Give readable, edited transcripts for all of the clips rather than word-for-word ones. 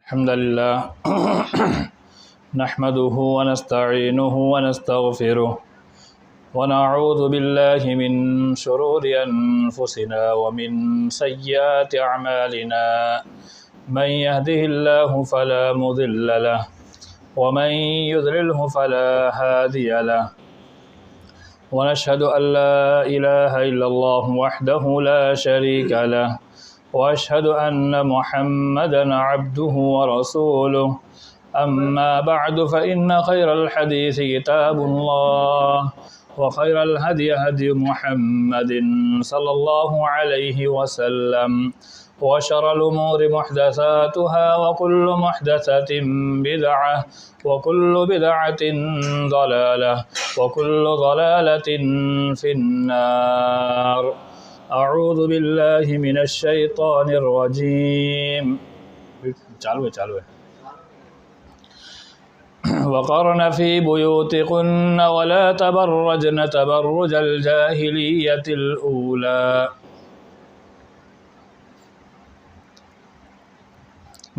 الحمد لله نحمده ونستعينه ونستغفره ونعوذ بالله من شرور أنفسنا ومن سيئات أعمالنا من يهده الله فلا مضل له ومن يضلله فلا هادي له ونشهد أن لا إله إلا الله وحده لا شريك له وأشهد أن محمدًا عبده ورسوله أما بعد فإن خير الحديث كتاب الله وخير الهدي هدي محمد صلى الله عليه وسلم وشر الأمور محدثاتها وكل محدثة بدعة وكل بدعة ضلالة وكل ضلالة في النار اعوذ باللہ من الشیطان الرجیم چالو ہے وقرن فی بیوتکن ولا تبرجن تبرج الجاہلیۃ الاولی۔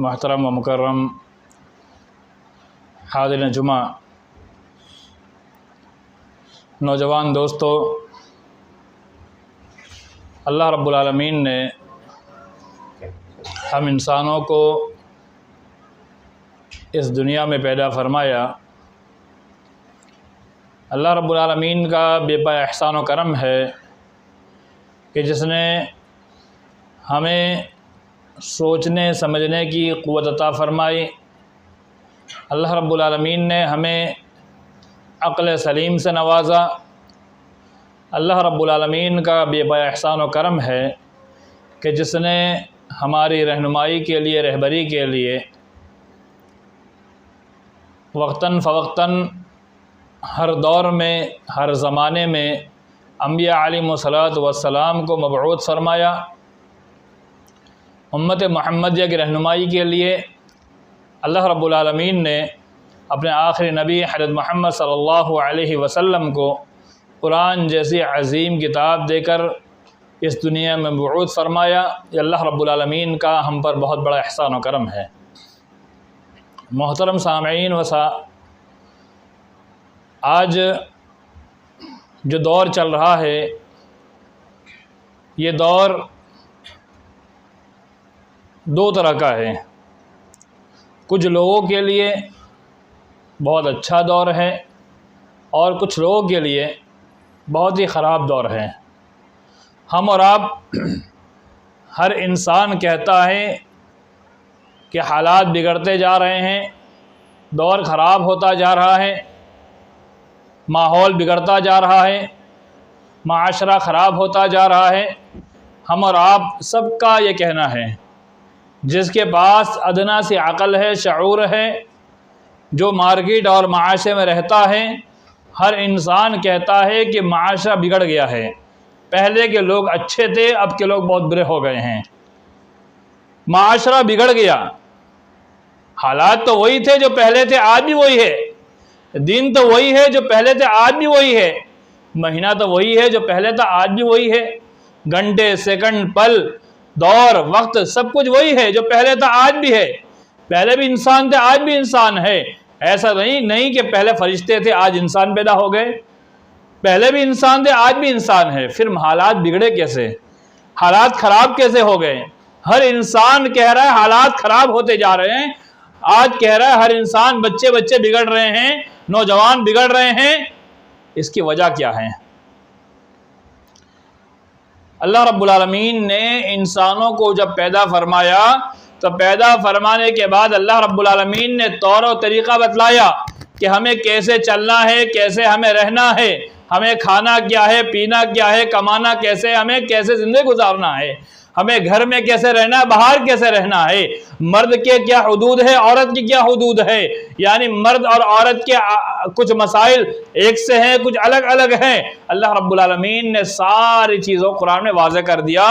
محترم و مکرم حاضرین جمعہ، نوجوان دوستو، اللہ رب العالمین نے ہم انسانوں کو اس دنیا میں پیدا فرمایا۔ اللہ رب العالمین کا بے پایہ احسان و کرم ہے کہ جس نے ہمیں سوچنے سمجھنے کی قوت عطا فرمائی۔ اللہ رب العالمین نے ہمیں عقل سلیم سے نوازا۔ اللہ رب العالمین کا بے پایہ احسان و کرم ہے کہ جس نے ہماری رہنمائی کے لیے، رہبری کے لیے وقتاً فوقتاً ہر دور میں، ہر زمانے میں انبیاء علیہم الصلاۃ والسلام کو مبعوث فرمایا۔ امت محمدیہ کی رہنمائی کے لیے اللہ رب العالمین نے اپنے آخری نبی حضرت محمد صلی اللہ علیہ وسلم کو قرآن جیسی عظیم کتاب دے کر اس دنیا میں مبعوث فرمایا۔ یہ اللہ رب العالمین کا ہم پر بہت بڑا احسان و کرم ہے۔ محترم سامعین آج جو دور چل رہا ہے، یہ دور دو طرح کا ہے۔ کچھ لوگوں کے لیے بہت اچھا دور ہے اور کچھ لوگوں کے لیے بہت ہی خراب دور ہے۔ ہم اور آپ، ہر انسان کہتا ہے کہ حالات بگڑتے جا رہے ہیں، دور خراب ہوتا جا رہا ہے، ماحول بگڑتا جا رہا ہے، معاشرہ خراب ہوتا جا رہا ہے۔ ہم اور آپ سب کا یہ کہنا ہے، جس کے پاس ادنا سی عقل ہے، شعور ہے، جو مارکیٹ اور معاشرے میں رہتا ہے، ہر انسان کہتا ہے کہ معاشرہ بگڑ گیا ہے۔ پہلے کے لوگ اچھے تھے، اب کے لوگ بہت برے ہو گئے ہیں۔ معاشرہ بگڑ گیا، حالات تو وہی تھے جو پہلے تھے، آج بھی وہی ہے۔ دن تو وہی ہے جو پہلے تھے، آج بھی وہی ہے۔ مہینہ تو وہی ہے جو پہلے تھا، آج بھی وہی ہے۔ گھنٹے، سیکنڈ، پل، دور، وقت، سب کچھ وہی ہے جو پہلے تھا، آج بھی ہے۔ پہلے بھی انسان تھے، آج بھی انسان ہے۔ ایسا نہیں کہ پہلے فرشتے تھے، آج انسان پیدا ہو گئے۔ پہلے بھی انسان تھے، آج بھی انسان ہے۔ پھر حالات بگڑے کیسے؟ حالات خراب کیسے ہو گئے؟ ہر انسان کہہ رہا ہے حالات خراب ہوتے جا رہے ہیں۔ آج کہہ رہا ہے ہر انسان، بچے بگڑ رہے ہیں، نوجوان بگڑ رہے ہیں۔ اس کی وجہ کیا ہے؟ اللہ رب العالمین نے انسانوں کو جب پیدا فرمایا تو پیدا فرمانے کے بعد اللہ رب العالمین نے طور و طریقہ بتلایا کہ ہمیں کیسے چلنا ہے، کیسے ہمیں رہنا ہے، ہمیں کھانا کیا ہے، پینا کیا ہے، کمانا کیسے، ہمیں کیسے زندگی گزارنا ہے، ہمیں گھر میں کیسے رہنا ہے، باہر کیسے رہنا ہے، مرد کے کیا حدود ہے، عورت کی کیا حدود ہے۔ یعنی مرد اور عورت کے کچھ مسائل ایک سے ہیں، کچھ الگ الگ ہیں۔ اللہ رب العالمین نے ساری چیزوں قرآن میں واضح کر دیا،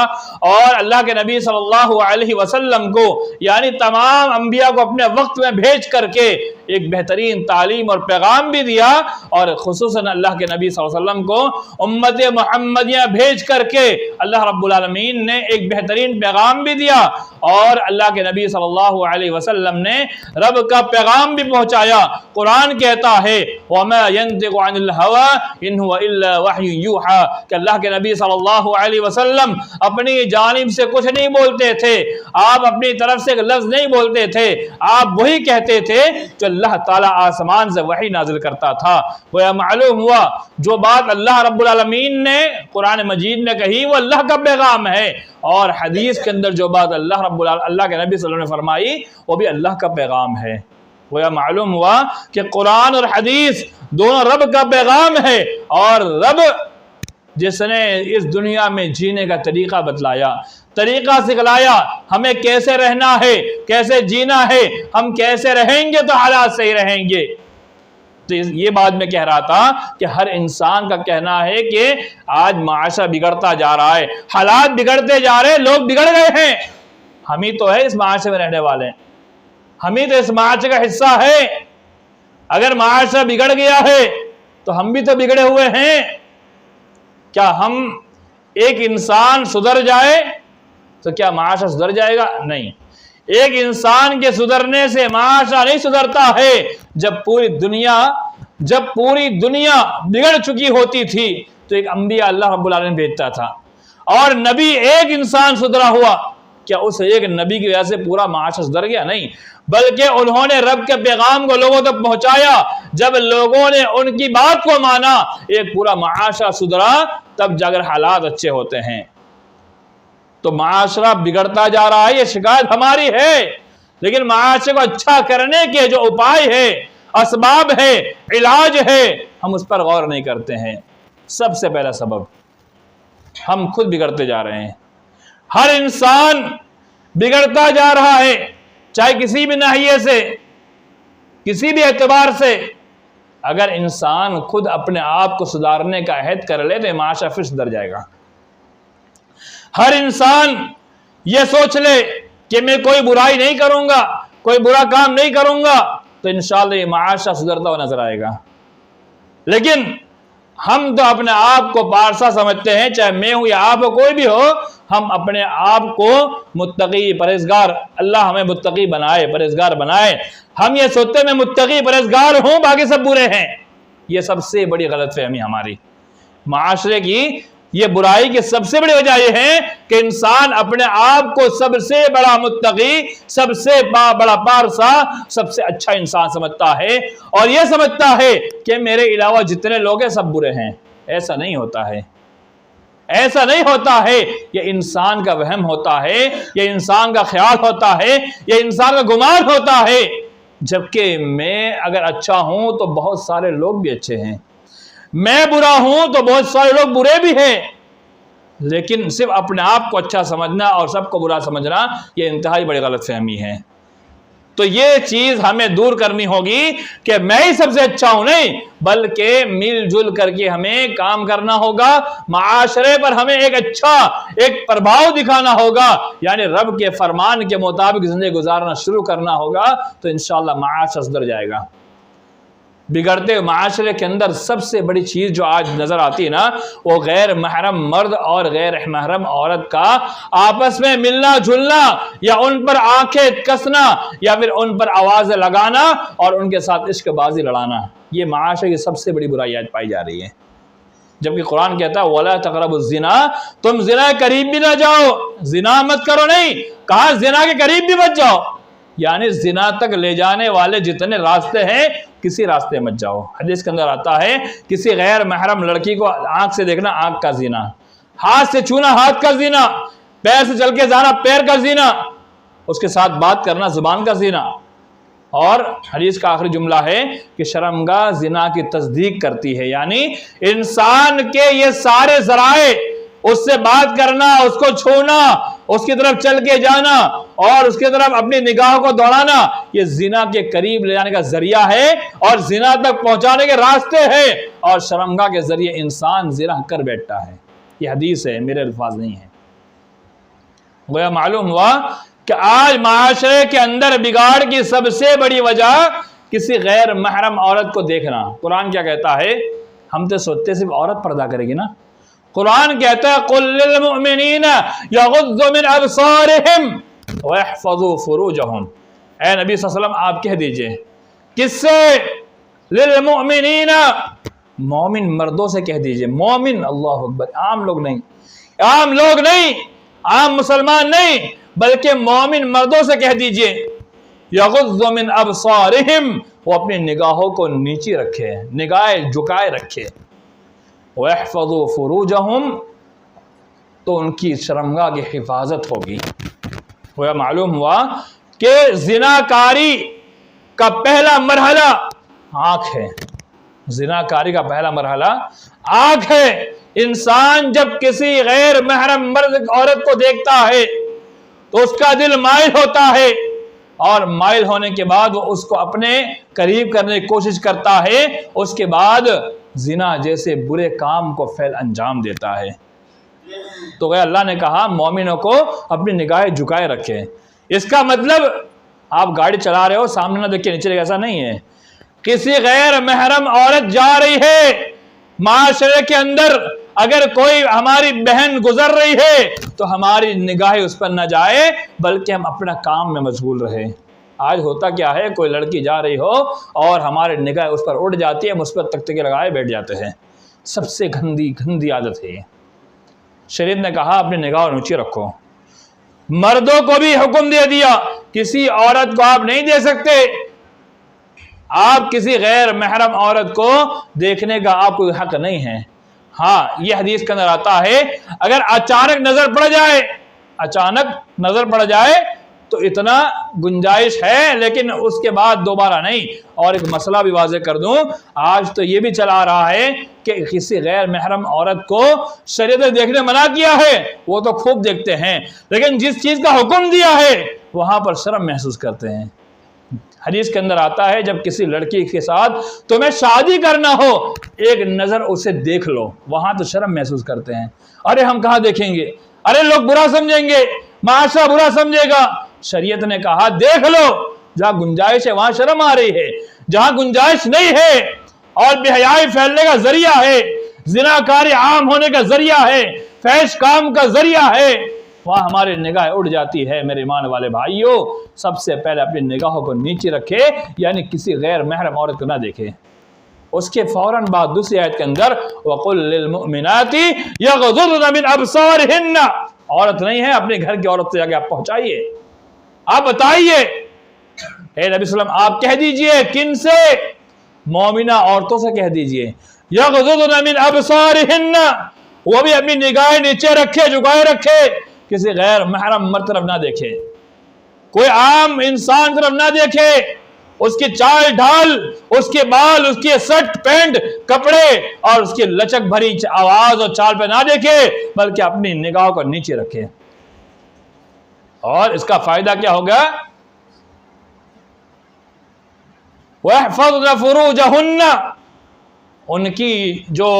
اور اللہ کے نبی صلی اللہ علیہ وسلم کو، یعنی تمام انبیاء کو اپنے وقت میں بھیج کر کے ایک بہترین تعلیم اور پیغام بھی دیا، اور خصوصاً اللہ کے نبی صلی اللہ علیہ وسلم کو امت محمدیہ بھیج کر کے اللہ رب العالمین نے ایک بہترین پیغام بھی دیا اور اللہ کے نبی صلی اللہ علیہ وسلم نے رب کا پیغام بھی پہنچایا۔ قرآن کہتا ہے وَمَا يَنطِقُ عَنِ الْهَوَىٰ إِنْ هُوَ إِلَّا وَحْيٌ يُوحَىٰ کہ اللہ کے نبی صلی اللہ علیہ وسلم اپنی جانب سے کچھ نہیں بولتے تھے، آپ اپنی طرف سے ایک لفظ نہیں بولتے تھے، آپ وہی کہتے تھے جو اللہ تعالیٰ آسمان سے وحی نازل کرتا تھا۔ وہ معلوم ہوا جو بات اللہ رب العالمین نے قرآن مجید میں کہی وہ اللہ کا پیغام ہے، اور حدیث کے اندر جو بات اللہ کے نبی صلی اللہ علیہ وسلم نے فرمائی وہ بھی اللہ کا پیغام ہے۔ وہ معلوم ہوا کہ قرآن اور حدیث دونوں رب کا پیغام ہے، اور رب جس نے اس دنیا میں جینے کا طریقہ بتلایا، طریقہ سکھلایا، ہمیں کیسے رہنا ہے، کیسے جینا ہے، ہم کیسے رہیں گے تو حالات صحیح رہیں گے۔ تو یہ بات میں کہہ رہا تھا کہ ہر انسان کا کہنا ہے کہ آج معاشرہ بگڑتا جا رہا ہے، حالات بگڑتے جا رہے ہیں، لوگ بگڑ گئے ہیں، ہم ہی تو ہے اس معاشرے میں رہنے والے، ہم ہی تو اس معاشرے کا حصہ ہے۔ اگر معاشرہ بگڑ گیا ہے تو ہم بھی تو بگڑے ہوئے ہیں۔ کیا ہم ایک انسان سدھر جائے تو کیا معاشرہ سدھر جائے گا؟ نہیں، ایک انسان کے سدھرنے سے معاشرہ نہیں سدھرتا ہے۔ جب پوری دنیا بگڑ چکی ہوتی تھی تو ایک انبیاء اللہ رب العالمین بھیجتا تھا، اور نبی ایک انسان سدھرا ہوا، کیا اس ایک نبی کی وجہ سے پورا معاشرہ سدھر گیا؟ نہیں، بلکہ انہوں نے رب کے پیغام کو لوگوں تک پہنچایا، جب لوگوں نے ان کی بات کو مانا ایک پورا معاشرہ سدھرا، تب جا کر حالات اچھے ہوتے ہیں۔ تو معاشرہ بگڑتا جا رہا ہے، یہ شکایت ہماری ہے، لیکن معاشرے کو اچھا کرنے کے جو اپائے ہے، اسباب ہے، علاج ہے، ہم اس پر غور نہیں کرتے ہیں۔ سب سے پہلا سبب ہم خود بگڑتے جا رہے ہیں۔ ہر انسان بگڑتا جا رہا ہے، چاہے کسی بھی ناحیے سے، کسی بھی اعتبار سے۔ اگر انسان خود اپنے آپ کو سدھارنے کا عہد کر لے تو معاشرہ پھر سدھر جائے گا۔ ہر انسان یہ سوچ لے کہ میں کوئی برائی نہیں کروں گا، کوئی برا کام نہیں کروں گا، تو انشاءاللہ یہ معاشرہ سدھرتا ہوا نظر آئے گا۔ لیکن ہم تو اپنے آپ کو پارسا سمجھتے ہیں، چاہے میں ہوں یا آپ ہو، کوئی بھی ہو، ہم اپنے آپ کو متقی پرہیزگار، اللہ ہمیں متقی بنائے، پرہیزگار بنائے۔ ہم یہ سوچتے ہیں میں متقی پرہیزگار ہوں، باقی سب برے ہیں۔ یہ سب سے بڑی غلط فہمی ہماری معاشرے کی، یہ برائی کی سب سے بڑی وجہ یہ ہے کہ انسان اپنے آپ کو سب سے بڑا متقی، سب سے بڑا پارسا، سب سے اچھا انسان سمجھتا ہے، اور یہ سمجھتا ہے کہ میرے علاوہ جتنے لوگ ہیں سب برے ہیں۔ ایسا نہیں ہوتا ہے، ایسا نہیں ہوتا ہے۔ یہ انسان کا وہم ہوتا ہے، یہ انسان کا خیال ہوتا ہے، یہ انسان کا گمان ہوتا ہے۔ جبکہ میں اگر اچھا ہوں تو بہت سارے لوگ بھی اچھے ہیں، میں برا ہوں تو بہت سارے لوگ برے بھی ہیں۔ لیکن صرف اپنے آپ کو اچھا سمجھنا اور سب کو برا سمجھنا، یہ انتہائی بڑی غلط فہمی ہے۔ تو یہ چیز ہمیں دور کرنی ہوگی کہ میں ہی سب سے اچھا ہوں، نہیں، بلکہ مل جل کر کے ہمیں کام کرنا ہوگا، معاشرے پر ہمیں ایک اچھا ایک پربھاؤ دکھانا ہوگا، یعنی رب کے فرمان کے مطابق زندگی گزارنا شروع کرنا ہوگا، تو انشاءاللہ معاشرہ سدھر جائے گا۔ بگڑتے معاشرے کے اندر سب سے بڑی چیز جو آج نظر آتی ہے نا، وہ غیر محرم مرد اور غیر محرم عورت کا آپس میں ملنا جلنا، یا ان پر آنکھیں کسنا، یا پھر ان پر آوازیں لگانا اور ان کے ساتھ عشق بازی لڑانا، یہ معاشرے کی سب سے بڑی برائی آج پائی جا رہی ہے۔ جبکہ قرآن کہتا ہے وَلَا تَقْرَبُوا الزِّنَا، تم زنا کے قریب بھی نہ جاؤ، زنا مت کرو، نہیں کہا زنا کے قریب بھی مت جاؤ، یعنی زنا تک لے جانے والے جتنے راستے ہیں کسی راستے مت جاؤ۔ حدیث کے اندر آتا ہے کسی غیر محرم لڑکی کو آنکھ سے دیکھنا آنکھ کا زنا، ہاتھ سے چھونا ہاتھ کا زنا، پیر سے چل کے جانا پیر کا زنا، اس کے ساتھ بات کرنا زبان کا زنا۔ اور حدیث کا آخری جملہ ہے کہ شرمگاہ زنا کی تصدیق کرتی ہے، یعنی انسان کے یہ سارے ذرائع، اس سے بات کرنا، اس کو چھونا، اس کی طرف چل کے جانا اور اس کی طرف اپنی نگاہ کو دوڑانا، یہ زنا کے قریب لے جانے کا ذریعہ ہے اور زنا تک پہنچانے کے راستے ہیں، اور شرمگاہ کے ذریعے انسان زنا کر بیٹھتا ہے۔ یہ حدیث ہے، میرے الفاظ نہیں ہیں۔ گویا معلوم ہوا کہ آج معاشرے کے اندر بگاڑ کی سب سے بڑی وجہ کسی غیر محرم عورت کو دیکھنا۔ قرآن کیا کہتا ہے؟ ہم تو سوچتے صرف عورت پردہ کرے گی نا، قرآن کہتا ہے قل للمؤمنین یغضوا من ابصارہم ویحفظوا فروجہم، اے نبی صلی اللہ علیہ وسلم آپ کہہ دیجئے، کس سے؟ للمؤمنین، مومن مردوں سے کہہ دیجئے، مومن، اللہ اکبر، عام لوگ نہیں، عام مسلمان نہیں، بلکہ مومن مردوں سے کہہ دیجئے یغضوا من ابصارہم، وہ اپنی نگاہوں کو نیچی رکھے، نگاہیں جھکائے رکھے، وَيَحْفَظُوا فُرُوجَهُمْ، تو ان کی شرمگاہ کی حفاظت ہوگی۔ وہ معلوم ہوا کہ زناکاری کا پہلا مرحلہ آنکھ ہے، زناکاری کا پہلا مرحلہ آنکھ ہے۔ انسان جب کسی غیر محرم مرد عورت کو دیکھتا ہے تو اس کا دل مائل ہوتا ہے، اور مائل ہونے کے بعد وہ اس کو اپنے قریب کرنے کی کوشش کرتا ہے، اس کے بعد زنا جیسے برے کام کو انجام دیتا ہے۔ تو اللہ نے کہا مومنوں کو اپنی نگاہیں جھکائے رکھے۔ اس کا مطلب آپ گاڑی چلا رہے ہو، سامنے نہ دیکھ کے نیچے، ایسا نہیں ہے۔ کسی غیر محرم عورت جا رہی ہے معاشرے کے اندر، اگر کوئی ہماری بہن گزر رہی ہے تو ہماری نگاہیں اس پر نہ جائے، بلکہ ہم اپنا کام میں مشغول رہے۔ آج ہوتا کیا ہے، کوئی لڑکی جا رہی ہو اور ہماری نگاہ اس پر اڑ جاتی ہے، ہم اس پر تکتکے لگائے بیٹھ جاتے ہیں۔ سب سے گندی عادت ہے۔ شریعت نے کہا اپنی نگاہ نیچے رکھو۔ مردوں کو بھی حکم دے دیا کسی عورت کو آپ نہیں دے سکتے، آپ کسی غیر محرم عورت کو دیکھنے کا آپ کو حق نہیں ہے۔ ہاں یہ حدیث کے اندر آتا ہے اگر اچانک نظر پڑ جائے تو اتنا گنجائش ہے، لیکن اس کے بعد دوبارہ نہیں۔ اور ایک مسئلہ بھی واضح کر دوں، آج تو یہ بھی چلا رہا ہے کہ کسی غیر محرم عورت کو شریعت نے دیکھنے منع کیا ہے، وہ تو خوب دیکھتے ہیں، لیکن جس چیز کا حکم دیا ہے وہاں پر شرم محسوس کرتے ہیں۔ حدیث کے اندر آتا ہے جب کسی لڑکی کے ساتھ تمہیں شادی کرنا ہو، ایک نظر اسے دیکھ لو، وہاں تو شرم محسوس کرتے ہیں۔ ارے ہم کہاں دیکھیں گے، ارے لوگ برا سمجھیں گے، معاشرہ برا سمجھے گا۔ شریعت نے کہا دیکھ لو، جہاں گنجائش ہے وہاں شرم آ رہی ہے، جہاں گنجائش نہیں ہے اور بے حیائی پھیلنے کا ذریعہ ہے، زناکاری عام ہونے کا ذریعہ ہے، فحش کام کا ذریعہ ہے، وہاں ہماری نگاہ اڑ جاتی ہے۔ میرے ایمان والے بھائیوں، سب سے پہلے اپنی نگاہوں کو نیچے رکھے، یعنی کسی غیر محرم عورت کو نہ دیکھے۔ اس کے فوراً بعد دوسری آیت کے اندر وَقُلْ لِلْمُؤْمِنَاتِ يَغْضُضْنَ مِنْ أَبْصَارِهِنَّ، عورت نہیں ہے، اپنے گھر کی عورت سے جا کے آپ پہنچائیے، آپ بتائیے، اے نبی صلی اللہ علیہ وسلم آپ کہہ دیجئے، کن سے؟ مومنہ عورتوں سے کہہ دیجئے يَغْضُضْنَ مِنْ أَبْصَارِهِنَّ، وہ بھی اپنی نگاہیں نیچے رکھے، جھکائے رکھے، کسی غیر محرم مرد طرف نہ دیکھے، کوئی عام انسان طرف نہ دیکھے، اس کی چال ڈھال، اس کے بال، اس کے سٹ پینٹ کپڑے اور اس کی لچک بھری آواز اور چال پہ نہ دیکھے، بلکہ اپنی نگاہوں کو نیچے رکھے۔ اور اس کا فائدہ کیا ہوگا؟ وَيَحْفَظْنَ فُرُوجَهُنَّ، ان کی جو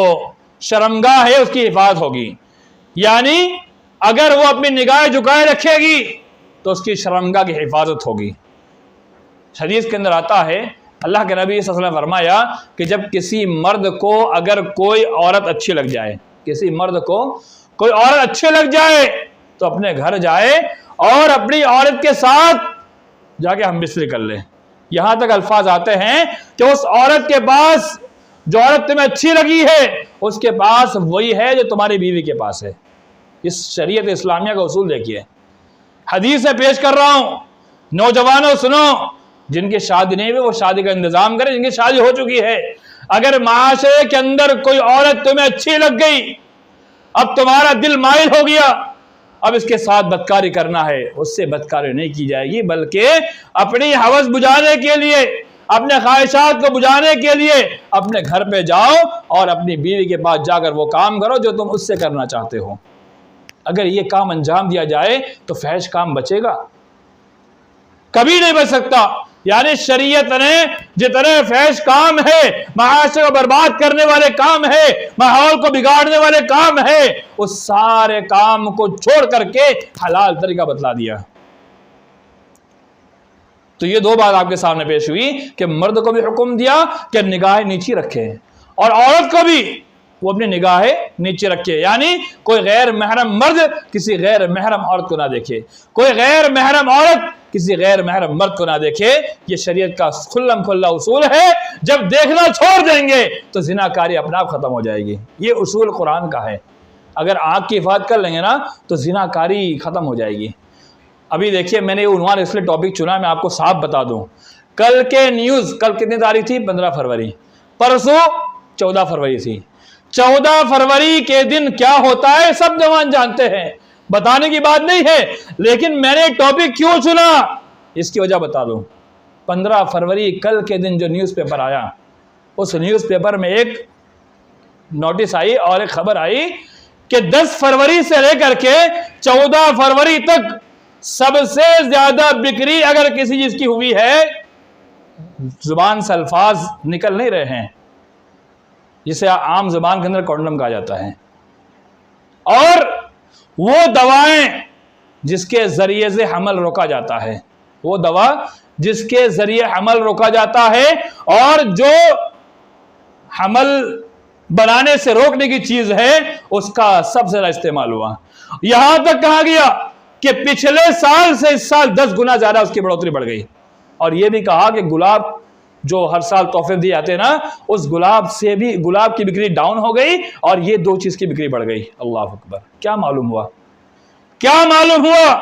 شرمگاہ ہے اس کی حفاظت ہوگی، یعنی اگر وہ اپنی نگاہ جھکائے رکھے گی تو اس کی شرمگاہ کی حفاظت ہوگی۔ حدیث کے اندر آتا ہے اللہ کے نبی صلی اللہ علیہ وسلم نے فرمایا کہ جب کسی مرد کو اگر کوئی عورت اچھی لگ جائے، کسی مرد کو کوئی عورت اچھی لگ جائے تو اپنے گھر جائے اور اپنی عورت کے ساتھ جا کے ہم بستری کر لے۔ یہاں تک الفاظ آتے ہیں کہ اس عورت کے پاس، جو عورت تمہیں اچھی لگی ہے، اس کے پاس وہی ہے جو تمہاری بیوی کے پاس ہے۔ اس شریعت اسلامیہ کا اصول دیکھیے، حدیث سے پیش کر رہا ہوں، نوجوانوں سنو، جن کی شادی نہیں ہوئی وہ شادی کا انتظام کریں، جن کی شادی ہو چکی ہے۔ اگر معاشرے کے اندر کوئی عورت تمہیں اچھی لگ گئی، اب تمہارا دل مائل ہو گیا، اب اس کے ساتھ بدکاری کرنا ہے، اس سے بدکاری نہیں کی جائے گی، بلکہ اپنی ہوس بجھانے کے لیے، اپنے خواہشات کو بجھانے کے لیے اپنے گھر پہ جاؤ اور اپنی بیوی کے پاس جا کر وہ کام کرو جو تم اس سے کرنا چاہتے ہو۔ اگر یہ کام انجام دیا جائے تو فحش کام بچے گا؟ کبھی نہیں بچ سکتا۔ یعنی شریعت نے جتنے فحش کام ہے، معاشرے کو برباد کرنے والے کام ہے، ماحول کو بگاڑنے والے کام ہے، اس سارے کام کو چھوڑ کر کے حلال طریقہ بتلا دیا۔ تو یہ دو بات آپ کے سامنے پیش ہوئی کہ مرد کو بھی حکم دیا کہ نگاہیں نیچی رکھے، اور عورت کو بھی وہ اپنی نگاہیں نیچے رکھے، یعنی کوئی غیر محرم مرد کسی غیر محرم عورت کو نہ دیکھے، کوئی غیر محرم عورت کسی غیر محرم مرد کو نہ دیکھے۔ یہ شریعت کا کھلم کھلا اصول ہے۔ جب دیکھنا چھوڑ دیں گے تو زناکاری اپنے آپ ختم ہو جائے گی۔ یہ اصول قرآن کا ہے۔ اگر آنکھ کی حفاظت کر لیں گے نا تو زناکاری ختم ہو جائے گی۔ ابھی دیکھیے میں نے یہ عنوان اس لیے ٹاپک چنا، میں آپ کو صاف بتا دوں، کل کے نیوز، کل کتنی تاریخ تھی؟ 15 فروری، پرسوں 14 فروری تھی۔ 14 فروری کے دن کیا ہوتا ہے سب جوان جانتے ہیں، بتانے کی بات نہیں ہے، لیکن میں نے ٹاپک کیوں چنا اس کی وجہ بتا دوں۔ 15 فروری کل کے دن جو نیوز پیپر آیا، اس نیوز پیپر میں ایک نوٹس آئی اور ایک خبر آئی کہ 10 فروری سے لے کر کے 14 فروری تک سب سے زیادہ بکری اگر کسی چیز کی ہوئی ہے، زبان سے الفاظ نکل نہیں رہے ہیں، جسے عام زبان کے اندر کونڈم کہا جاتا ہے، اور وہ دوائیں جس کے ذریعے سے حمل روکا جاتا ہے، وہ دوا جس کے ذریعے حمل روکا جاتا ہے اور جو حمل بنانے سے روکنے کی چیز ہے اس کا سب سے زیادہ استعمال ہوا۔ یہاں تک کہا گیا کہ پچھلے سال سے اس سال 10 گنا زیادہ اس کی بڑھوتری بڑھ گئی، اور یہ بھی کہا کہ گلاب جو ہر سال تحفے دیے جاتے ہیں نا، اس گلاب سے بھی گلاب کی بکری ڈاؤن ہو گئی اور یہ 2 چیز کی بکری بڑھ گئی۔ اللہ اکبر! کیا معلوم ہوا؟ کیا معلوم ہوا؟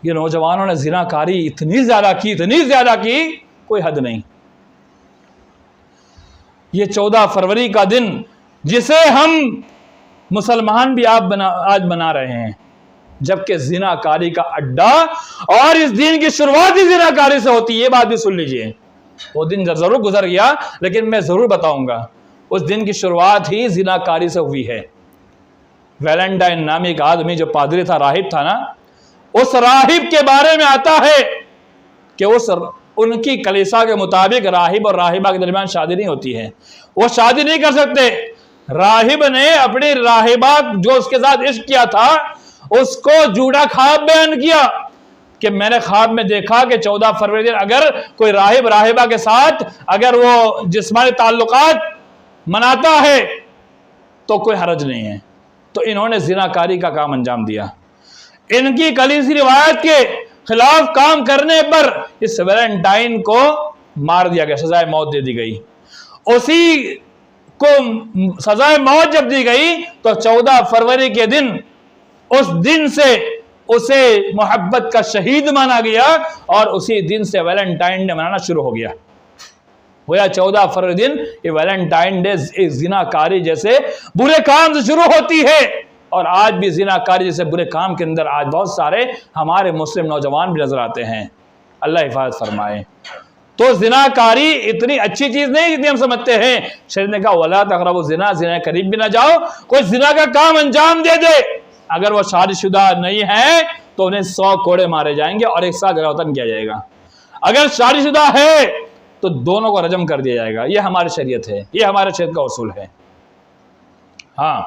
یہ نوجوانوں نے زناکاری اتنی زیادہ کی کوئی حد نہیں۔ یہ 14 فروری کا دن جسے ہم مسلمان بھی آج بنا رہے ہیں، جبکہ زناکاری کا اڈا، اور اس دن کی شروعات ہی زناکاری سے ہوتی ہے، یہ بات بھی سن لیجئے۔ وہ دن ضرور گزر گیا لیکن میں ضرور بتاؤں گا، اس دن کی شروعات ہی زناکاری سے ہوئی ہے۔ ویلنٹائن نامی ایک آدمی جو پادری تھا، راہب تھا نا، اس راہب کے بارے میں آتا ہے کہ ان کی کلیسا کے مطابق راہب اور راہبہ کے درمیان شادی نہیں ہوتی ہے، وہ شادی نہیں کر سکتے۔ راہب نے اپنی راہبہ جو اس کے ساتھ عشق کیا تھا اس کو جھوٹا خواب بیان کیا کہ میں نے خواب میں دیکھا کہ 14 فروری دن اگر کوئی راہب راہبہ کے ساتھ اگر وہ جسمانی تعلقات مناتا ہے تو کوئی حرج نہیں ہے۔ تو انہوں نے زناکاری کا کام انجام دیا۔ ان کی کلیسی روایت کے خلاف کام کرنے پر اس ویلنٹائن کو مار دیا گیا، سزائے موت دے دی گئی۔ اسی کو سزائے موت جب دی گئی تو 14 فروری کے دن، اس دن سے اسے محبت کا شہید مانا گیا اور اسی دن سے ویلنٹائن ڈے منانا شروع ہو گیا۔ گویا 14 فروری دن یہ ویلنٹائن ڈے زناکاری جیسے برے کام سے شروع ہوتی ہے، اور آج بھی زناکاری جیسے برے کام کے اندر آج بہت سارے ہمارے مسلم نوجوان بھی نظر آتے ہیں۔ اللہ حفاظت فرمائے۔ تو زناکاری اتنی اچھی چیز نہیں جتنی ہم سمجھتے ہیں۔ شریعت نے کہا وَلَا تَقْرَبُوا الزِّنَا، زنا کے قریب بھی نہ جاؤ۔ کوئی زنا کا کام انجام دے دے، اگر وہ شادی شدہ نہیں ہے تو انہیں 100 کوڑے مارے جائیں گے اور 1 سال جلا وطن کیا جائے گا۔ اگر شادی شدہ ہے تو دونوں کو رجم کر دیا جائے گا۔ یہ ہماری شریعت ہے، یہ ہمارے شریعت کا اصول ہے۔ ہاں،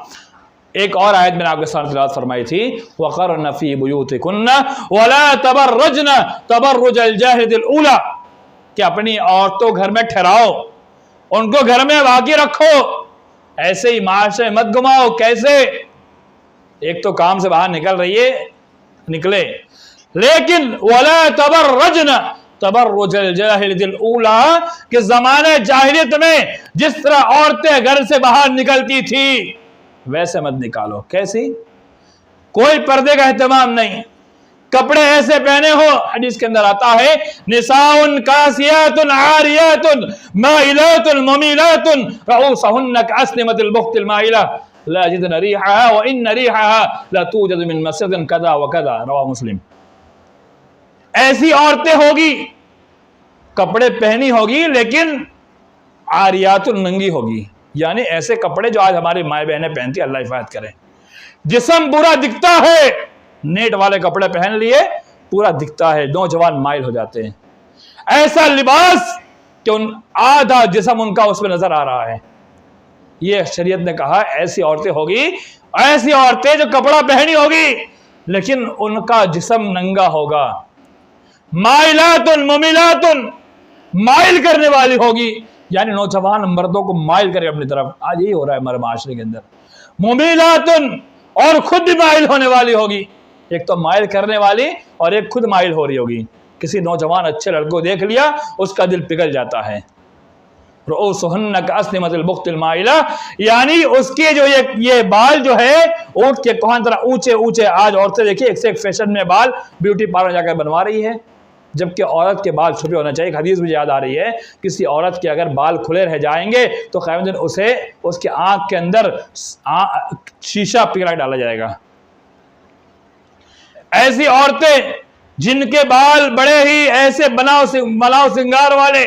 ایک اور آیت میں نے آپ کے ساتھ تلاوت فرمائی تھی، وَقَرْنَ فِي بُيُوتِكُنَّ وَلَا تَبَرَّجْنَ تَبَرُّجَ الْجَاهِلِيَّةِ الْأُولَىٰ، کہ اپنی عورتوں گھر میں ٹھہراؤ، ان کو گھر میں باقی رکھو، ایسے ہی معاشرے مت گماؤ۔ کیسے؟ ایک تو کام سے باہر نکل رہی ہے، نکلے، لیکن وَلَا تَبَرَّجْنَ تَبَرُّجَ الْجَاهِلِيَّةِ الْأُولَىٰ، کہ زمانے جاہلیت میں جس طرح عورتیں گھر سے باہر نکلتی تھی ویسے مت نکالو۔ کیسی؟ کوئی پردے کا اہتمام نہیں، کپڑے ایسے پہنے ہو، حدیث کے اندر آتا ہے نساء کاسیات عاریات مائلات ممیلات رؤوسهن كأسنمة البخت المائلة لا يجدن ريحها وإن ريحها لا توجد من مسجد كذا وكذا، رواہ مسلم۔ ایسی عورتیں ہوگی، کپڑے پہنی ہوگی لیکن عاریات ننگی ہوگی، یعنی ایسے کپڑے جو آج ہماری مائیں بہنیں پہنتی، اللہ حفاظت کرے۔ جسم برا دکھتا ہے، نیٹ والے کپڑے پہن لیے پورا دکھتا ہے، نوجوان مائل ہو جاتے ہیں۔ ایسا لباس کہ آدھا جسم ان کا اس میں نظر آ رہا ہے۔ یہ شریعت نے کہا ایسی عورتیں ہوگی، ایسی عورتیں جو کپڑا پہنی ہوگی لیکن ان کا جسم ننگا ہوگا، مائلات ممیلات، مائل کرنے والی ہوگی، یعنی نوجوان مردوں کو مائل کرے اپنی طرف. آج یہی ہو رہا ہے ہمارے معاشرے کے اندر. ممیلاتن، اور خود بھی مائل ہونے والی ہوگی. ایک تو مائل کرنے والی اور ایک خود مائل ہو رہی ہوگی. کسی نوجوان اچھے لڑکے کو دیکھ لیا اس کا دل پگھل جاتا ہے. رؤوسہن کاسنمۃ البخت المائلہ، یعنی اس کے جو یہ بال جو ہے اونٹ کے کوہن طرح اونچے اونچے. آج عورتیں دیکھیے ایک سے ایک فیشن میں بال بیوٹی پارلر جا کر بنوا رہی ہے، جبکہ عورت کے بال چھپے ہونا چاہیے. حدیث مجھے یاد آ رہی ہے، کسی عورت کے اگر بال کھلے رہ جائیں گے تو قیامت دن اسے اس کے آنکھ کے اندر شیشہ پگھلا ڈالا جائے گا. ایسی عورتیں جن کے بال بڑے ہی ایسے بناؤ سنگار والے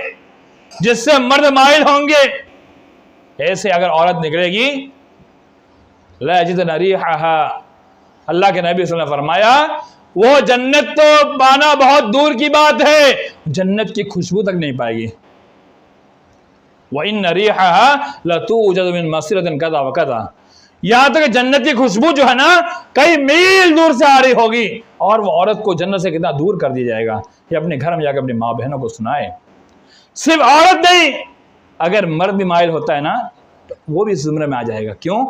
جس سے مرد مائل ہوں گے، ایسے اگر عورت نکلے گی لا یجدن ریحھا، اللہ کے نبی صلی اللہ علیہ وسلم نے فرمایا وہ جنت تو پانا بہت دور کی بات ہے، جنت کی خوشبو تک نہیں پائے گی. وَإِنَّ رِيحَهَا لَتُوجَدُ مِن مَسِيرَةٍ كَذَا وَكَذَا، یہاں تک کہ جنت کی خوشبو جو ہے نا کئی میل دور سے آ رہی ہوگی، اور وہ عورت کو جنت سے کتنا دور کر دیا جائے گا. یہ اپنے گھر میں جا کے اپنی ماں بہنوں کو سنائے. صرف عورت نہیں، اگر مرد بھی مائل ہوتا ہے نا تو وہ بھی اس زمرے میں آ جائے گا. کیوں؟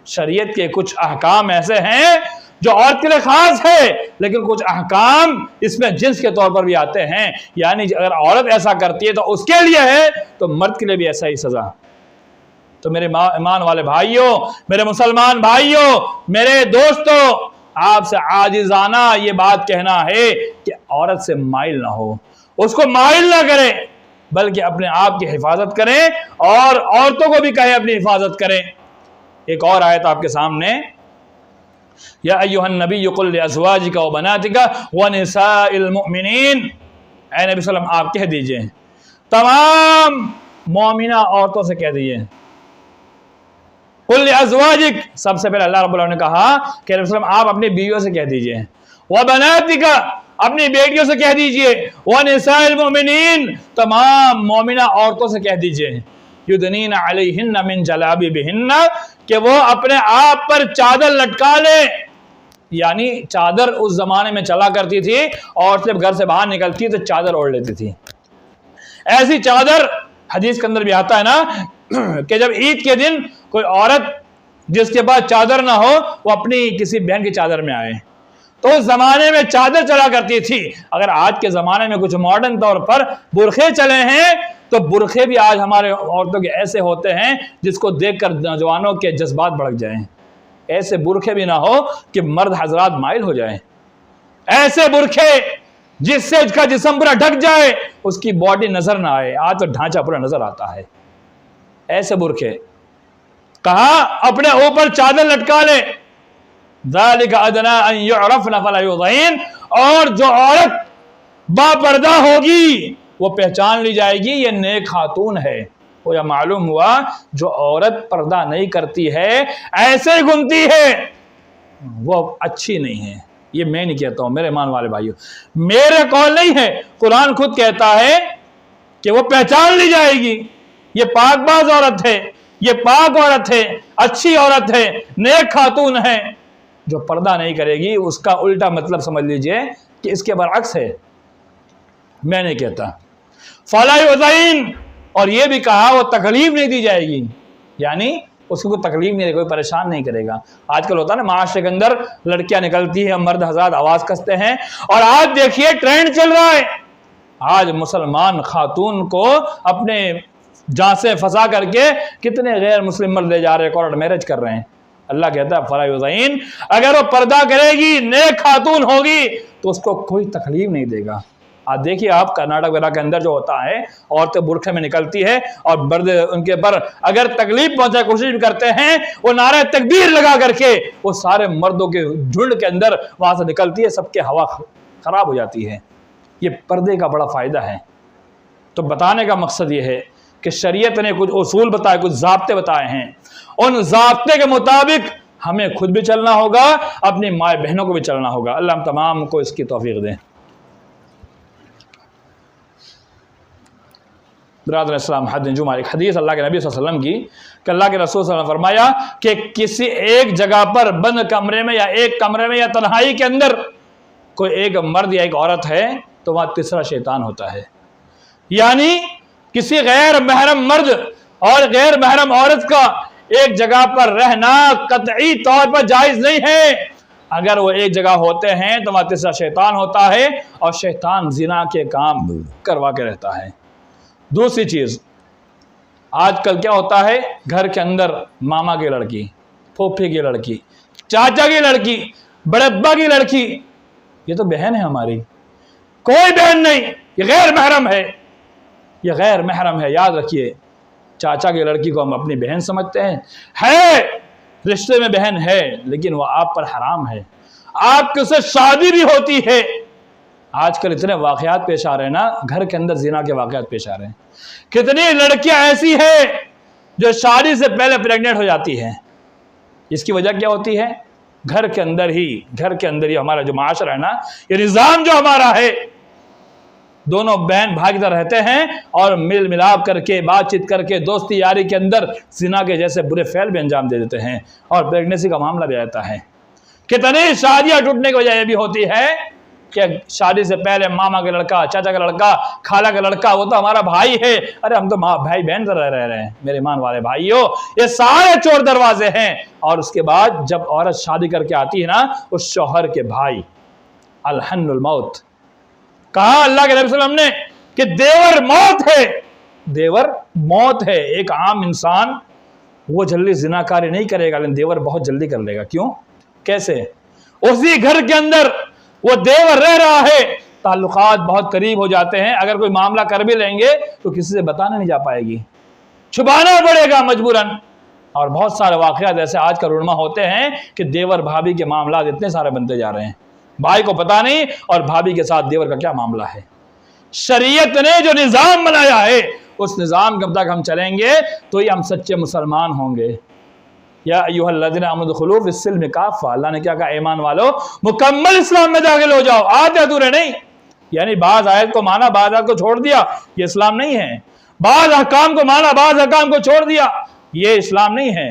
شریعت کے کچھ احکام ایسے ہیں جو عورت کے لیے خاص ہے، لیکن کچھ احکام اس میں جنس کے طور پر بھی آتے ہیں. یعنی اگر عورت ایسا کرتی ہے تو اس کے لیے ہے، تو مرد کے لیے بھی ایسا ہی سزا. تو میرے ایمان والے بھائیوں، میرے مسلمان بھائیوں، میرے دوستوں، آپ سے عاجزانہ یہ بات کہنا ہے کہ عورت سے مائل نہ ہو، اس کو مائل نہ کریں، بلکہ اپنے آپ کی حفاظت کریں اور عورتوں کو بھی کہیں اپنی حفاظت کریں. ایک اور آیت آپ کے سامنے، یا ایھا النبی قل لازواجک وبناتک ونساء المؤمنین، اے نبی صلی اللہ علیہ وسلم آپ کہہ دیجئے تمام مومنہ عورتوں سے کہہ دیجئے. قل لازواجک، سب سے پہلے اللہ رب العالمین نے کہا کہ نبی صلی اللہ علیہ وسلم آپ اپنی بیویوں سے کہہ دیجئے، وبناتک اپنی بیٹیوں سے کہہ دیجئے، ونساء المؤمنین تمام مومنہ عورتوں سے کہہ دیجئے، یدنین علیہن من جلابیبہن کہ وہ اپنے آپ پر چادر لٹکا لے. یعنی چادر اس زمانے میں چلا کرتی تھی، عورت جب گھر سے باہر نکلتی تو چادر اوڑھ لیتی تھی. ایسی چادر حدیث کے اندر بھی آتا ہے نا کہ جب عید کے دن کوئی عورت جس کے پاس چادر نہ ہو وہ اپنی کسی بہن کی چادر میں آئے، تو اس زمانے میں چادر چلا کرتی تھی. اگر آج کے زمانے میں کچھ ماڈرن طور پر برقعے چلے ہیں تو برقعے بھی آج ہمارے عورتوں کے ایسے ہوتے ہیں جس کو دیکھ کر نوجوانوں کے جذبات بھڑک جائیں. ایسے برقعے بھی نہ ہو کہ مرد حضرات مائل ہو جائیں، ایسے برقعے جس سے اس کا جسم پورا ڈھک جائے، اس کی باڈی نظر نہ آئے. آج تو ڈھانچہ پورا نظر آتا ہے. ایسے برقعے کہا اپنے اوپر چادر لٹکا لے، ذالک ادنی ان یعرفن فلا یؤذین، اور جو عورت با پردہ ہوگی وہ پہچان لی جائے گی یہ نیک خاتون ہے. وہ یہ معلوم ہوا جو عورت پردہ نہیں کرتی ہے، ایسے گنتی ہے، وہ اچھی نہیں ہے. یہ میں نہیں کہتا ہوں، میرے ایمان والے بھائیوں، میرے قول نہیں ہے، قرآن خود کہتا ہے کہ وہ پہچان لی جائے گی، یہ پاک باز عورت ہے، یہ پاک عورت ہے، اچھی عورت ہے، نیک خاتون ہے. جو پردہ نہیں کرے گی اس کا الٹا مطلب سمجھ لیجئے کہ اس کے برعکس ہے. میں نہیں کہتا. فلا یؤذین، اور یہ بھی کہا وہ تکلیف نہیں دی جائے گی، یعنی اس کو کوئی تکلیف نہیں دے، کوئی پریشان نہیں کرے گا. آج کل ہوتا ہے نا معاشرے کے اندر لڑکیاں نکلتی ہیں، مرد حضرات آواز کستے ہیں، اور آج دیکھیے ٹرینڈ چل رہا ہے. آج مسلمان خاتون کو اپنے جان سے پھنسا کر کے کتنے غیر مسلم مرد لے جا رہے ہیں، کورٹ میرج کر رہے ہیں. اللہ کہتا ہے فلا یؤذین، اگر وہ پردہ کرے گی، نیک خاتون ہوگی تو اس کو کوئی تکلیف نہیں دے گا. آج دیکھیے آپ کرناٹک وغیرہ کے اندر جو ہوتا ہے، عورتیں برقعے میں نکلتی ہے اور مرد ان کے پر اگر تکلیف پہنچانے کی کوشش بھی کرتے ہیں، وہ نعرہ تکبیر لگا کر کے وہ سارے مردوں کے جھنڈ کے اندر وہاں سے نکلتی ہے، سب کے ہوا خراب ہو جاتی ہے. یہ پردے کا بڑا فائدہ ہے. تو بتانے کا مقصد یہ ہے کہ شریعت نے کچھ اصول بتائے، کچھ ضابطے بتائے ہیں، ان ضابطے کے مطابق ہمیں خود بھی چلنا ہوگا، اپنی مائیں بہنوں کو بھی چلنا ہوگا. اللہ ہم تمام کو اس کی توفیق دیں. برادر اسلام، جمعہ ایک حدیث اللہ کے نبی صلی اللہ علیہ وسلم کی کہ اللہ کے رسول صلی اللہ علیہ وسلم نے فرمایا کہ کسی ایک جگہ پر بند کمرے میں یا ایک کمرے میں یا تنہائی کے اندر کوئی ایک مرد یا ایک عورت ہے تو وہاں تیسرا شیطان ہوتا ہے. یعنی کسی غیر محرم مرد اور غیر محرم عورت کا ایک جگہ پر رہنا قطعی طور پر جائز نہیں ہے۔ اگر وہ ایک جگہ ہوتے ہیں تو وہاں تیسرا شیطان ہوتا ہے اور شیطان زنا کے کام کروا کے رہتا ہے۔ دوسری چیز، آج کل کیا ہوتا ہے، گھر کے اندر ماما کی لڑکی، پھوپھی کی لڑکی، چاچا کی لڑکی، بڑے ابا کی لڑکی، یہ تو بہن ہے ہماری، کوئی بہن نہیں، یہ غیر محرم ہے، یہ غیر محرم ہے، یاد رکھیے۔ چاچا کی لڑکی کو ہم اپنی بہن سمجھتے ہیں، ہے رشتے میں بہن ہے، لیکن وہ آپ پر حرام ہے، آپ کے سے شادی بھی ہوتی ہے۔ آج کل اتنے واقعات پیش آ رہے ہیں نا، گھر کے اندر زنا کے واقعات پیش آ رہے ہیں۔ کتنی لڑکیاں ایسی ہیں جو شادی سے پہلے پریگننٹ ہو جاتی ہیں۔ اس کی وجہ کیا ہوتی ہے؟ گھر کے اندر ہی ہمارا جو معاشرہ ہے نا، یہ نظام جو ہمارا ہے، دونوں بہن بھائی کی طرح رہتے ہیں اور مل ملاپ کر کے، بات چیت کر کے، دوستی یاری کے اندر زنا کے جیسے برے فعل بھی انجام دے دیتے ہیں اور پریگننسی کا معاملہ بھی آتا ہے۔ کتنی شادیاں ٹوٹنے کی وجہ یہ بھی ہوتی ہے کہ شادی سے پہلے ماما کا لڑکا، چاچا کا لڑکا، خالہ کا لڑکا، وہ تو ہمارا بھائی ہے، ارے ہم تو بھائی بہن طرح رہ رہے ہیں، میرے ایمان والے بھائیوں، یہ سارے چور دروازے ہیں۔ اور اس کے بعد جب عورت شادی کر کے آتی ہے نا، اس شوہر کے بھائی، الحن الموت، کہا اللہ کے نبی صلی اللہ علیہ وسلم نے کہ دیور موت ہے، دیور موت ہے۔ ایک عام انسان وہ جلدی زنا کاری نہیں کرے گا، لیکن دیور بہت جلدی کر لے گا۔ کیوں؟ کیسے؟ اسی گھر کے اندر وہ دیور رہ رہا ہے، تعلقات بہت قریب ہو جاتے ہیں، اگر کوئی معاملہ کر بھی لیں گے تو کسی سے بتانے نہیں جا پائے گی، چھپانا پڑے گا مجبوراً۔ اور بہت سارے واقعات ایسے آج کل رونما ہوتے ہیں کہ دیور بھابھی کے معاملات اتنے سارے بنتے جا رہے ہیں، بھائی کو پتہ نہیں اور بھابھی کے ساتھ دیور کا کیا معاملہ ہے۔ شریعت نے جو نظام بنایا ہے، اس نظام کے تک ہم چلیں گے تو ہی ہم سچے مسلمان ہوں گے۔ یا ایھا الذین آمنوا ادخلوا فی السلم کافہ، اللہ نے کیا کہا؟ ایمان والو مکمل اسلام میں داخل ہو جاؤ، آدھے ادھورے نہیں، یعنی بعض آیت کو مانا بعض آیت کو چھوڑ دیا، یہ اسلام نہیں ہے۔ بعض احکام کو مانا بعض احکام کو چھوڑ دیا، یہ اسلام نہیں ہے۔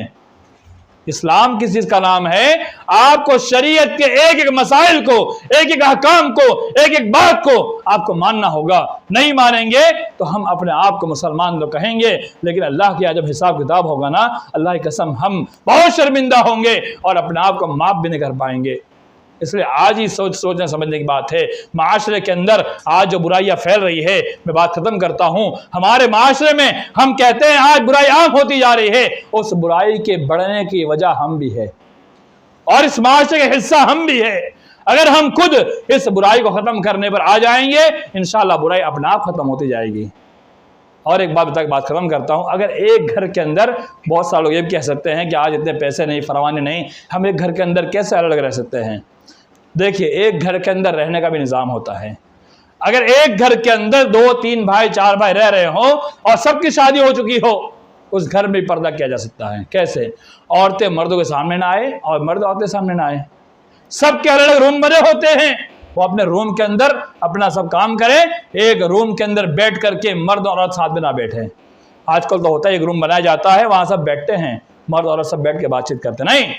اسلام کس چیز کا نام ہے؟ آپ کو شریعت کے ایک ایک مسائل کو، ایک ایک احکام کو، ایک ایک بات کو آپ کو ماننا ہوگا۔ نہیں مانیں گے تو ہم اپنے آپ کو مسلمان تو کہیں گے، لیکن اللہ کے جب حساب کتاب ہوگا نا، اللہ کی قسم ہم بہت شرمندہ ہوں گے اور اپنے آپ کو معاف بھی نہیں کر پائیں گے۔ اس لیے آج ہی سوچنے سمجھنے کی بات ہے۔ معاشرے کے اندر آج جو برائیاں پھیل رہی ہے، میں بات ختم کرتا ہوں، ہمارے معاشرے میں ہم کہتے ہیں آج برائی عام ہوتی جا رہی ہے، اس برائی کے بڑھنے کی وجہ ہم بھی ہے اور اس معاشرے کا حصہ ہم بھی ہے۔ اگر ہم خود اس برائی کو ختم کرنے پر آ جائیں گے، انشاءاللہ برائی اپنے آپ ختم ہوتی جائے گی۔ اور ایک بات ختم کرتا ہوں، اگر ایک گھر کے اندر، بہت سارے لوگ یہ بھی کہہ سکتے ہیں کہ آج اتنے پیسے نہیں، فراوانے نہیں، ہم ایک گھر کے اندر کیسے الگ رہ سکتے ہیں؟ دیکھیے، ایک گھر کے اندر رہنے کا بھی نظام ہوتا ہے۔ اگر ایک گھر کے اندر 2 3 بھائی 4 بھائی رہ رہے ہوں اور سب کی شادی ہو چکی ہو، اس گھر میں پردہ کیا جا سکتا ہے۔ کیسے؟ عورتیں مردوں کے سامنے نہ آئے اور مرد عورتیں سامنے نہ آئے، سب کے الگ الگ روم بنے ہوتے ہیں، وہ اپنے روم کے اندر اپنا سب کام کریں، ایک روم کے اندر بیٹھ کر کے مرد اور عورت ساتھ میں نہ بیٹھیں۔ آج کل تو ہوتا ہے ایک روم بنایا جاتا ہے، وہاں سب بیٹھتے ہیں، مرد اور عورت سب بیٹھ کے بات چیت کرتے، نہیں،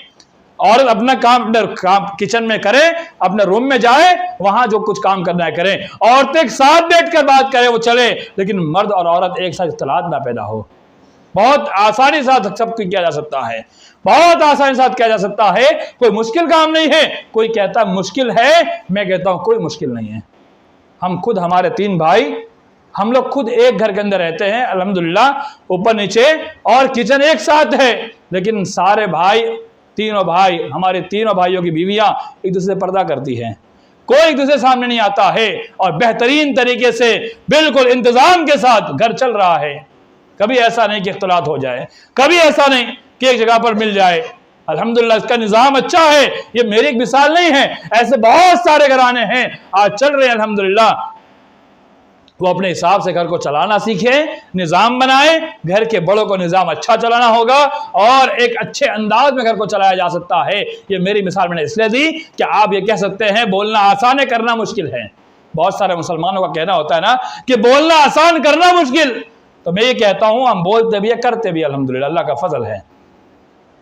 عورت اپنا کام کچن میں کرے، اپنے روم میں جائے، وہاں جو کچھ کام کرنا ہے کریں، عورتیں ایک ساتھ بیٹھ کر بات کریں، وہ چلے، لیکن مرد اور عورت ایک ساتھ اختلاط نہ پیدا ہو۔ بہت آسانی سے سب کچھ کیا جا سکتا ہے، بہت آسانی سے کیا جا سکتا ہے، کوئی مشکل کام نہیں ہے۔ کوئی کہتا ہے مشکل ہے، میں کہتا ہوں کوئی مشکل نہیں ہے۔ ہم خود، ہمارے 3 بھائی، ہم لوگ خود ایک گھر کے اندر رہتے ہیں الحمدللہ، اوپر نیچے، اور کچن ایک ساتھ ہے، لیکن سارے بھائی، تینوں بھائی، ہمارے تینوں بھائیوں کی بیویاں ایک دوسرے سے پردہ کرتی ہیں، کوئی ایک دوسرے سامنے نہیں آتا ہے، اور بہترین طریقے سے بالکل انتظام کے ساتھ گھر چل رہا ہے۔ کبھی ایسا نہیں کہ اختلاط ہو جائے، کبھی ایسا نہیں کہ ایک جگہ پر مل جائے۔ الحمدللہ اس کا نظام اچھا ہے، یہ میری ایک مثال نہیں ہے، ایسے بہت سارے گھرانے ہیں آج چل رہے ہیں الحمدللہ۔ وہ اپنے حساب سے گھر کو چلانا سیکھیں، نظام بنائیں، گھر کے بڑوں کو نظام اچھا چلانا ہوگا اور ایک اچھے انداز میں گھر کو چلایا جا سکتا ہے۔ یہ میری مثال میں نے اس لیے دی کہ آپ یہ کہہ سکتے ہیں بولنا آسان ہے، کرنا مشکل ہے۔ بہت سارے مسلمانوں کا کہنا ہوتا ہے نا کہ بولنا آسان، کرنا مشکل، تو میں یہ کہتا ہوں ہم بولتے بھی ہیں، کرتے بھی الحمدللہ، اللہ کا فضل ہے۔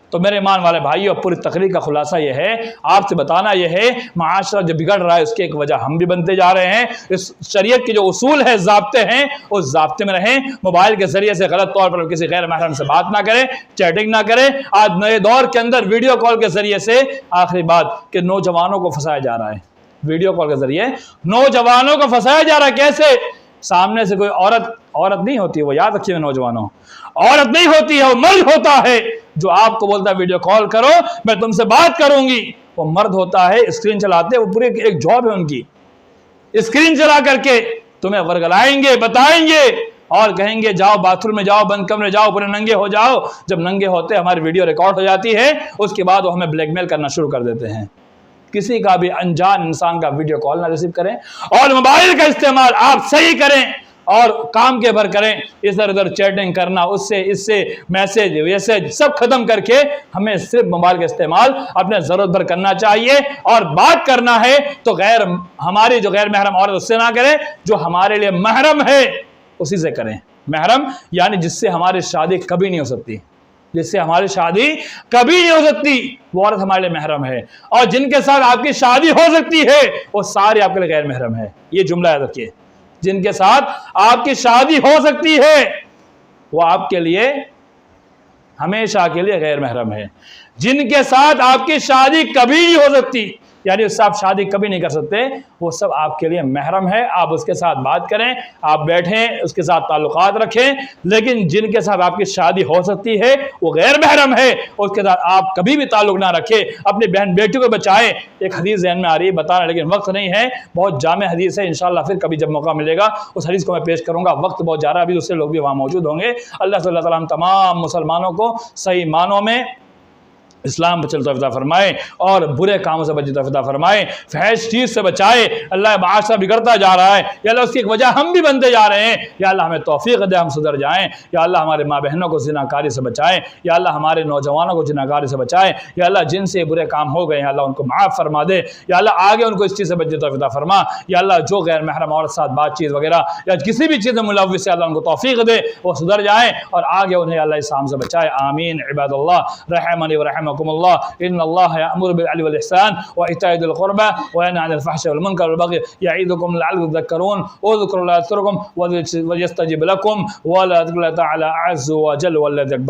تو میرے ایمان والے بھائیوں، پوری تقریر کا خلاصہ یہ ہے، آپ سے بتانا یہ ہے، معاشرہ جو بگڑ رہا ہے اس کی ایک وجہ ہم بھی بنتے جا رہے ہیں۔ اس شریعت کے جو اصول ہے، ضابطے ہیں، اس ضابطے میں رہیں۔ موبائل کے ذریعے سے غلط طور پر کسی غیر محرم سے بات نہ کریں، چیٹنگ نہ کریں۔ آج نئے دور کے اندر ویڈیو کال کے ذریعے سے، آخری بات کہ نوجوانوں کو پھنسایا جا رہا ہے، ویڈیو کال کے ذریعے نوجوانوں کو پھنسایا جا رہا ہے۔ کیسے؟ سامنے سے کوئی عورت نہیں ہوتی، وہ یاد رکھیے نوجوانوں، عورت نہیں ہوتی ہے، وہ مرد ہوتا ہے جو آپ کو بولتا ہے ویڈیو کال کرو، میں تم سے بات کروں گی۔ وہ مرد ہوتا ہے، اسکرین چلاتے ہیں، وہ پورے ایک جاب ہے ان کی، اسکرین چلا کر کے تمہیں ورگلائیں گے، بتائیں گے اور کہیں گے جاؤ باتھ روم میں جاؤ، بند کمرے جاؤ، پورے ننگے ہو جاؤ۔ جب ننگے ہوتے ہماری ویڈیو ریکارڈ ہو جاتی ہے، اس کے بعد وہ ہمیں بلیک میل کرنا شروع کر دیتے ہیں۔ کسی کا بھی انجان انسان کا ویڈیو کال نہ ریسیو کریں، اور موبائل کا استعمال آپ صحیح کریں اور کام کے بھر کریں۔ ادھر ادھر چیٹنگ کرنا، اس سے میسج ویسج سب ختم کر کے ہمیں صرف موبائل کا استعمال اپنے ضرورت بھر کرنا چاہیے، اور بات کرنا ہے تو ہماری جو غیر محرم عورت اس سے نہ کریں، جو ہمارے لیے محرم ہے اسی سے کریں۔ محرم یعنی جس سے ہماری شادی کبھی نہیں ہو سکتی، جس سے ہماری شادی کبھی نہیں ہو سکتی، وہ عورت ہمارے لیے محرم ہے۔ اور جن کے ساتھ آپ کی شادی ہو سکتی ہے وہ سارے آپ کے لیے غیر محرم ہے۔ یہ جملہ یاد رکھیے، جن کے ساتھ آپ کی شادی ہو سکتی ہے وہ آپ کے لیے ہمیشہ کے لیے غیر محرم ہے۔ جن کے ساتھ آپ کی شادی کبھی نہیں ہو سکتی، یعنی اس سے آپ شادی کبھی نہیں کر سکتے، وہ سب آپ کے لیے محرم ہے۔ آپ اس کے ساتھ بات کریں، آپ بیٹھیں، اس کے ساتھ تعلقات رکھیں، لیکن جن کے ساتھ آپ کی شادی ہو سکتی ہے وہ غیر محرم ہے، اس کے ساتھ آپ کبھی بھی تعلق نہ رکھیں۔ اپنی بہن بیٹی کو بچائیں۔ ایک حدیث ذہن میں آ رہی ہے بتانا، لیکن وقت نہیں ہے، بہت جامع حدیث ہے، انشاءاللہ پھر کبھی جب موقع ملے گا اس حدیث کو میں پیش کروں گا۔ وقت بہت جا رہا ہے، ابھی دوسرے لوگ بھی وہاں موجود ہوں گے۔ اللہ تعالیٰ ہم تمام مسلمانوں کو صحیح معنوں میں اسلام پر چلتا عطا فرمائے، اور برے کاموں سے بچنے عطا فرمائے، فحش چیز سے بچائے۔ اللہ معاشرہ بگڑتا جا رہا ہے، یا اللہ اس کی ایک وجہ ہم بھی بنتے جا رہے ہیں، یا اللہ ہمیں توفیق دے ہم سدھر جائیں، یا اللہ ہمارے ماں بہنوں کو زناکاری سے بچائیں، یا اللہ ہمارے نوجوانوں کو زناکاری سے بچائیں، یا اللہ جن سے برے کام ہو گئے ہیں اللہ ان کو معاف فرما دے، یا اللہ آگے ان کو اس چیز سے بچنے عطا فرما، یا اللہ جو غیر محرم عورت ساتھ بات چیت وغیرہ یا کسی بھی چیز میں ملوث ہے اللہ ان کو توفیق دے، وہ سدھر جائیں اور آگے انہیں اللہ اس کام سے بچائے۔ آمین۔ عباد اللہ رحمنی ورحمکم اللہ، ان اللہ یأمر بالعدل والإحسان وإيتاء ذي القربى وينهى عن الفحشاء والمنكر والبغي يعظكم لعلكم تذكرون اذكروا الله يذكركم ويستجب لكم ولا تذكروا الله تعالى عز وجل والذي أكبر۔